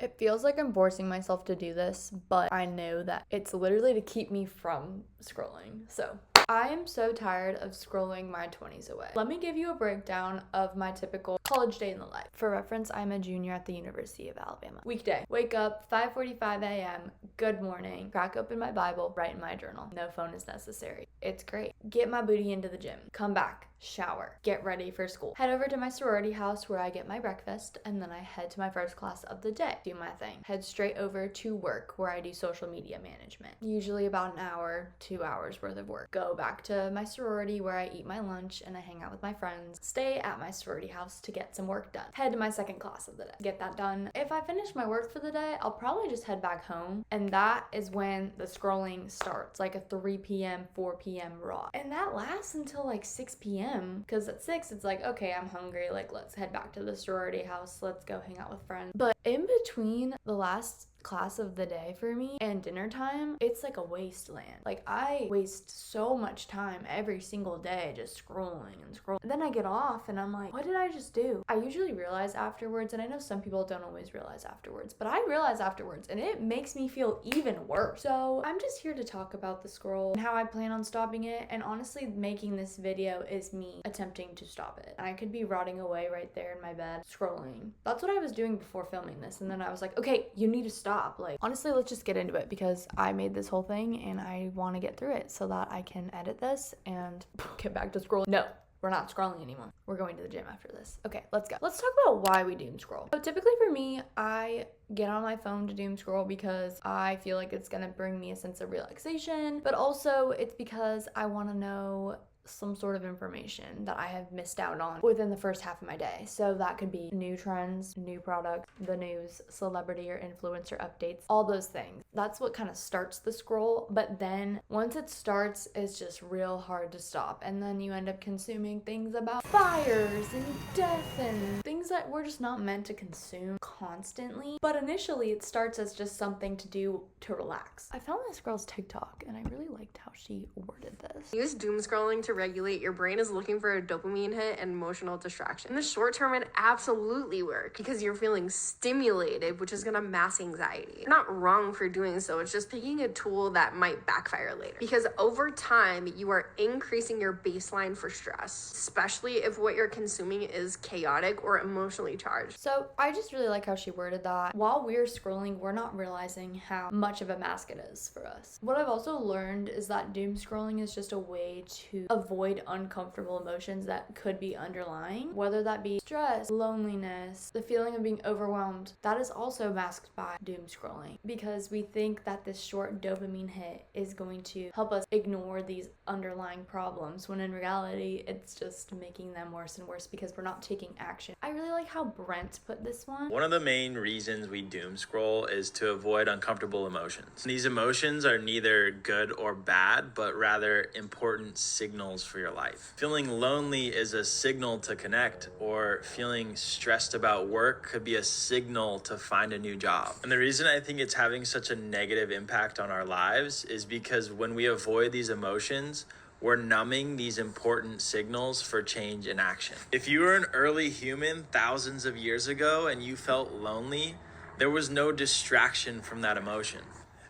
It feels like I'm forcing myself to do this, but I know that it's literally to keep me from scrolling. So I am so tired of scrolling my 20s away. Let me give you a breakdown of my typical college day in the life. For reference, I'm a junior at the University of Alabama. Weekday, wake up 5:45 a.m., good morning, crack open my Bible, write in my journal. No phone is necessary. It's great. Get my booty into the gym, come back, shower, get ready for school, head over to my sorority house where I get my breakfast, and then I head to my first class of the day, do my thing, head straight over to work where I do social media management, usually about an hour, 2 hours worth of work. Go back to my sorority where I eat my lunch and I hang out with my friends, stay at my sorority house to get some work done, head to my second class of the day, get that done. If I finish my work for the day, I'll probably just head back home, and that is when the scrolling starts, like a 3 p.m., 4 p.m. raw, and that lasts until like 6 p.m. because at 6 it's like, okay, I'm hungry, like let's head back to the sorority house, let's go hang out with friends. But in between the last class of the day for me and dinner time, it's like a wasteland. Like I waste so much time every single day just scrolling and scrolling. Then I get off and I'm like, what did I just do? I usually realize afterwards, and I know some people don't always realize afterwards, but I realize afterwards and it makes me feel even worse. So I'm just here to talk about the scroll and how I plan on stopping it, and honestly making this video is me attempting to stop it. I could be rotting away right there in my bed scrolling. That's what I was doing before filming this, and then I was like, okay, you need to stop. Like honestly, let's just get into it because I made this whole thing and I want to get through it so that I can edit this and get back to scrolling. No, we're not scrolling anymore. We're going to the gym after this. Okay, let's go. Let's talk about why we doom scroll. So typically for me, I get on my phone to doom scroll because I feel like it's gonna bring me a sense of relaxation, but also it's because I want to know some sort of information that I have missed out on within the first half of my day. So that could be new trends, new products, the news, celebrity or influencer updates, all those things. That's what kind of starts the scroll, but then once it starts, it's just real hard to stop. And then you end up consuming things about fires and death and things that we're just not meant to consume constantly. But initially it starts as just something to do to relax. I found this girl's TikTok and I really liked how she worded this. Use doom scrolling to regulate. Your brain is looking for a dopamine hit and emotional distraction. In the short term, it absolutely works because you're feeling stimulated, which is gonna mask anxiety. You're not wrong for doing so. It's just picking a tool that might backfire later. Because over time, you are increasing your baseline for stress, especially if what you're consuming is chaotic or emotionally charged. So I just really like how she worded that. While we're scrolling, we're not realizing how much of a mask it is for us. What I've also learned is that doom scrolling is just a way to avoid uncomfortable emotions that could be underlying, whether that be stress, loneliness, the feeling of being overwhelmed. That is also masked by doom scrolling because we think that this short dopamine hit is going to help us ignore these underlying problems, when in reality it's just making them worse and worse because we're not taking action. I really like how Brent put this one. One of the main reasons we doom scroll is to avoid uncomfortable emotions. These emotions are neither good or bad, but rather important signals for your life. Feeling lonely is a signal to connect, or feeling stressed about work could be a signal to find a new job. And the reason I think it's having such a negative impact on our lives is because when we avoid these emotions, we're numbing these important signals for change and action. If you were an early human thousands of years ago and you felt lonely, there was no distraction from that emotion.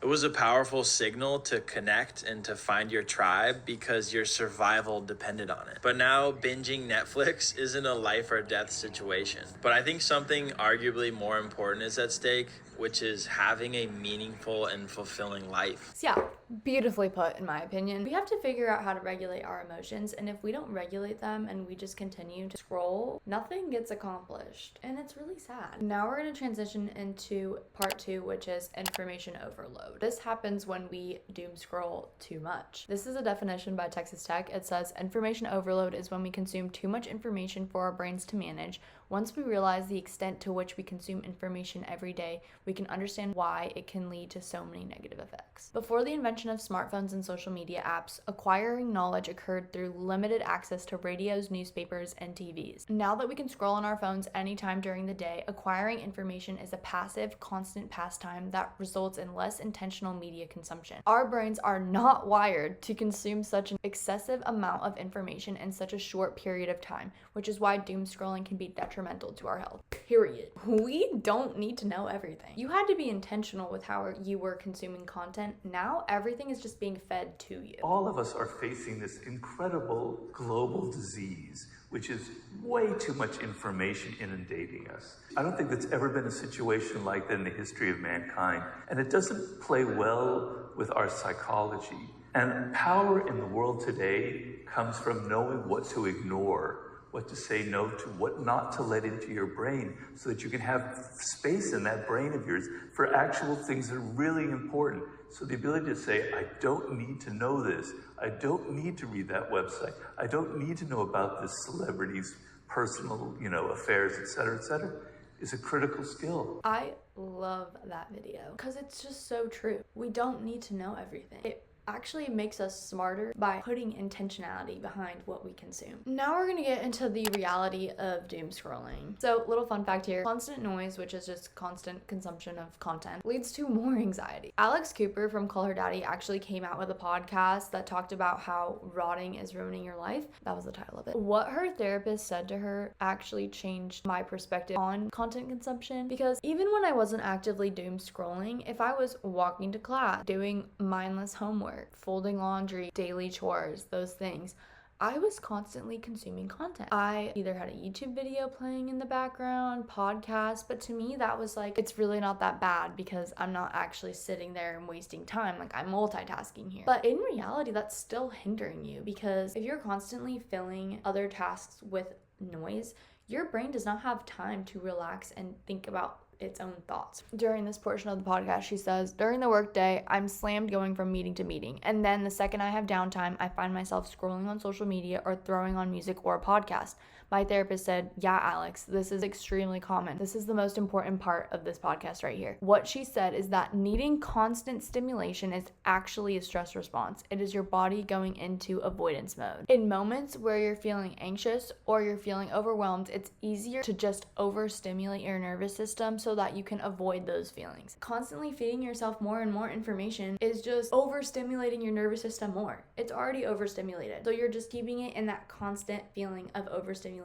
It was a powerful signal to connect and to find your tribe because your survival depended on it. But now binging Netflix isn't a life or death situation. But I think something arguably more important is at stake, which is having a meaningful and fulfilling life. So yeah, beautifully put in my opinion. We have to figure out how to regulate our emotions, and if we don't regulate them and we just continue to scroll, nothing gets accomplished, and it's really sad. Now we're going to transition into part 2, which is information overload. This happens when we doom scroll too much. This is a definition by Texas Tech. It says information overload is when we consume too much information for our brains to manage. Once we realize the extent to which we consume information every day, we can understand why it can lead to so many negative effects. Before the invention of smartphones and social media apps, acquiring knowledge occurred through limited access to radios, newspapers, and TVs. Now that we can scroll on our phones anytime during the day, acquiring information is a passive, constant pastime that results in less intense intentional media consumption. Our brains are not wired to consume such an excessive amount of information in such a short period of time, which is why doom scrolling can be detrimental to our health. Period. We don't need to know everything. You had to be intentional with how you were consuming content. Now everything is just being fed to you. All of us are facing this incredible global disease, which is way too much information inundating us. I don't think there's ever been a situation like that in the history of mankind, and it doesn't play well with our psychology. And power in the world today comes from knowing what to ignore, what to say no to, what not to let into your brain, so that you can have space in that brain of yours for actual things that are really important. So the ability to say, I don't need to know this. I don't need to read that website. I don't need to know about this celebrity's personal, affairs, et cetera, is a critical skill. I love that video because it's just so true. We don't need to know everything. It actually makes us smarter by putting intentionality behind what we consume. Now we're gonna get into the reality of doom scrolling. So, little fun fact here, constant noise, which is just constant consumption of content, leads to more anxiety. Alex Cooper from Call Her Daddy actually came out with a podcast that talked about how rotting is ruining your life. That was the title of it. What her therapist said to her actually changed my perspective on content consumption, because even when I wasn't actively doom scrolling, if I was walking to class, doing mindless homework, folding laundry, daily chores, those things, I was constantly consuming content. I either had a YouTube video playing in the background, podcast, but to me that was like, it's really not that bad because I'm not actually sitting there and wasting time. Like, I'm multitasking here. But in reality, that's still hindering you, because if you're constantly filling other tasks with noise, your brain does not have time to relax and think about its own thoughts. During this portion of the podcast, she says, during the workday, I'm slammed going from meeting to meeting. And then the second I have downtime, I find myself scrolling on social media or throwing on music or a podcast. My therapist said, yeah, Alex, this is extremely common. This is the most important part of this podcast right here. What she said is that needing constant stimulation is actually a stress response. It is your body going into avoidance mode. In moments where you're feeling anxious or you're feeling overwhelmed, it's easier to just overstimulate your nervous system so that you can avoid those feelings. Constantly feeding yourself more and more information is just overstimulating your nervous system more. It's already overstimulated. So you're just keeping it in that constant feeling of overstimulation.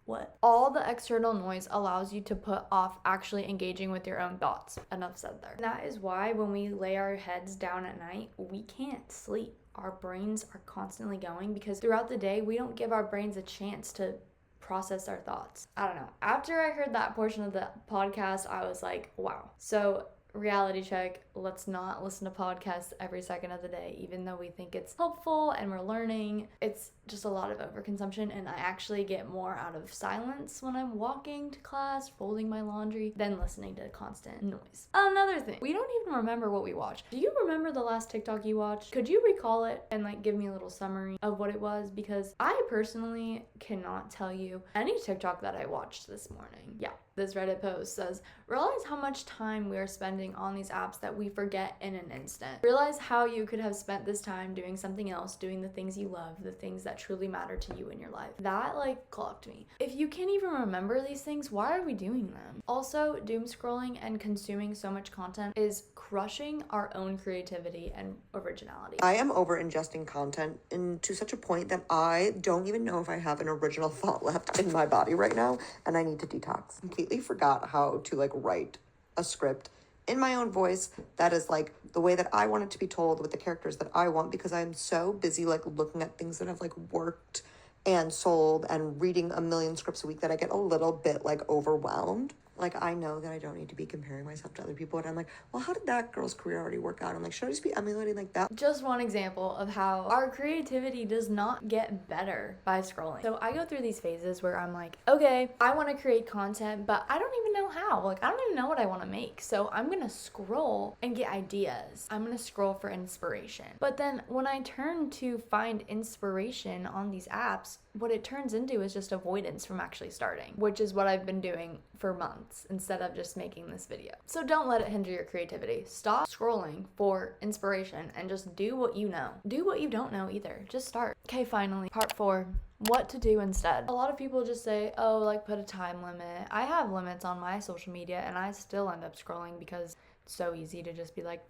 What? All the external noise allows you to put off actually engaging with your own thoughts. Enough said there. That is why when we lay our heads down at night, we can't sleep. Our brains are constantly going because throughout the day, we don't give our brains a chance to process our thoughts. I don't know. After I heard that portion of the podcast, I was like, wow. So, reality check, let's not listen to podcasts every second of the day, even though we think it's helpful and we're learning. It's just a lot of overconsumption, and I actually get more out of silence when I'm walking to class, folding my laundry, than listening to constant noise. Another thing, we don't even remember what we watched. Do you remember the last TikTok you watched? Could you recall it and give me a little summary of what it was? Because I personally cannot tell you any TikTok that I watched this morning. Yeah. This Reddit post says, realize how much time we are spending on these apps that we forget in an instant. Realize how you could have spent this time doing something else, doing the things you love, the things that truly matter to you in your life. That clocked me. If you can't even remember these things, why are we doing them? Also, doom scrolling and consuming so much content is crushing our own creativity and originality. I am over ingesting content to such a point that I don't even know if I have an original thought left in my body right now, and I need to detox. Completely forgot how to write a script in my own voice that is the way that I want it to be told with the characters that I want, because I'm so busy looking at things that have worked and sold and reading a million scripts a week that I get a little bit overwhelmed. I know that I don't need to be comparing myself to other people, and I'm well, how did that girl's career already work out? I'm should I just be emulating that? Just one example of how our creativity does not get better by scrolling. So I go through these phases where I'm okay, I want to create content, but I don't even know how. I don't even know what I want to make. So I'm gonna scroll and get ideas. I'm gonna scroll for inspiration. But then when I turn to find inspiration on these apps, what it turns into is just avoidance from actually starting, which is what I've been doing for months instead of just making this video. So don't let it hinder your creativity. Stop scrolling for inspiration and just do what you know. Do what you don't know either. Just start. Okay, finally, part 4. What to do instead. A lot of people just say, oh, put a time limit. I have limits on my social media and I still end up scrolling because so easy to just be like,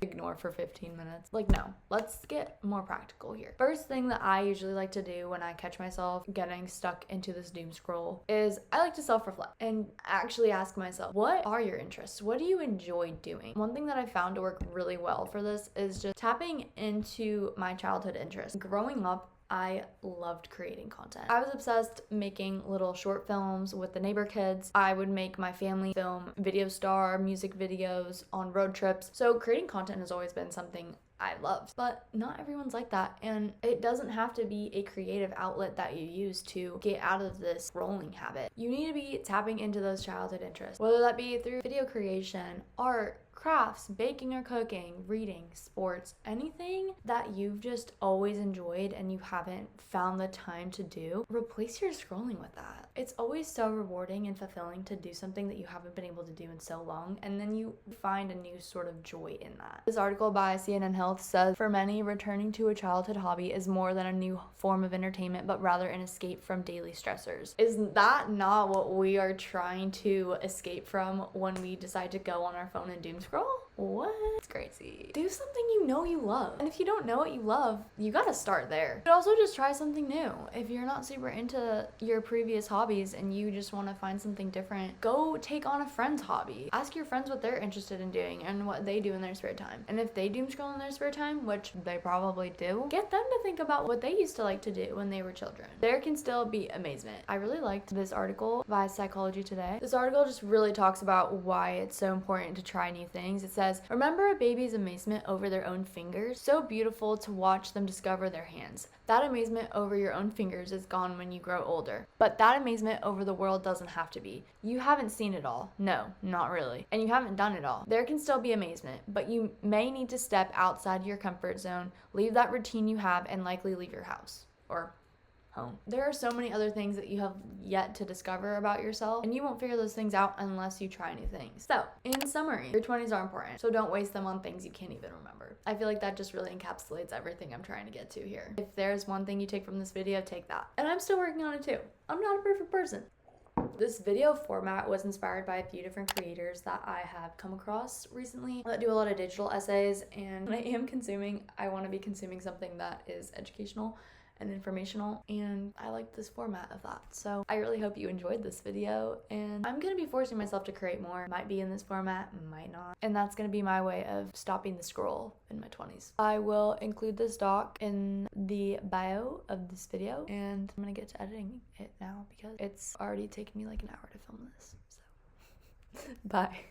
ignore for 15 minutes. Like, no, let's get more practical here. First thing that I usually like to do when I catch myself getting stuck into this doom scroll is I like to self-reflect and actually ask myself, what are your interests? What do you enjoy doing? One thing that I found to work really well for this is just tapping into my childhood interests. Growing up, I loved creating content. I was obsessed making little short films with the neighbor kids. I would make my family film video star music videos on road trips. So creating content has always been something I loved, but not everyone's like that. And it doesn't have to be a creative outlet that you use to get out of this scrolling habit. You need to be tapping into those childhood interests, whether that be through video creation, art, crafts, baking or cooking, reading, sports, anything that you've just always enjoyed and you haven't found the time to do, replace your scrolling with that. It's always so rewarding and fulfilling to do something that you haven't been able to do in so long, and then you find a new sort of joy in that. This article by CNN Health says, for many, returning to a childhood hobby is more than a new form of entertainment, but rather an escape from daily stressors. Is that not what we are trying to escape from when we decide to go on our phone and doom scroll? What? It's crazy. Do something you know you love. And if you don't know what you love, you gotta start there. But also just try something new. If you're not super into your previous hobbies and you just want to find something different, go take on a friend's hobby. Ask your friends what they're interested in doing and what they do in their spare time. And if they doom scroll in their spare time, which they probably do, get them to think about what they used to like to do when they were children. There can still be amazement. I really liked this article by Psychology Today. This article just really talks about why it's so important to try new things. It says, remember a baby's amazement over their own fingers? So beautiful to watch them discover their hands. That amazement over your own fingers is gone when you grow older. But that amazement over the world doesn't have to be. You haven't seen it all. No, not really. And you haven't done it all. There can still be amazement, but you may need to step outside your comfort zone, leave that routine you have, and likely leave your house. Or home. There are so many other things that you have yet to discover about yourself, and you won't figure those things out unless you try new things. So, in summary, your 20s are important, so don't waste them on things you can't even remember. I feel like that just really encapsulates everything I'm trying to get to here. If there's one thing you take from this video, take that. And I'm still working on it too. I'm not a perfect person. This video format was inspired by a few different creators that I have come across recently that do a lot of digital essays, and when I want to be consuming something that is educational and informational, and I like this format of that. So I really hope you enjoyed this video, and I'm gonna be forcing myself to create more. Might be in this format, might not. And that's gonna be my way of stopping the scroll in my 20s. I will include this doc in the bio of this video, and I'm gonna get to editing it now because it's already taken me like an hour to film this. So bye.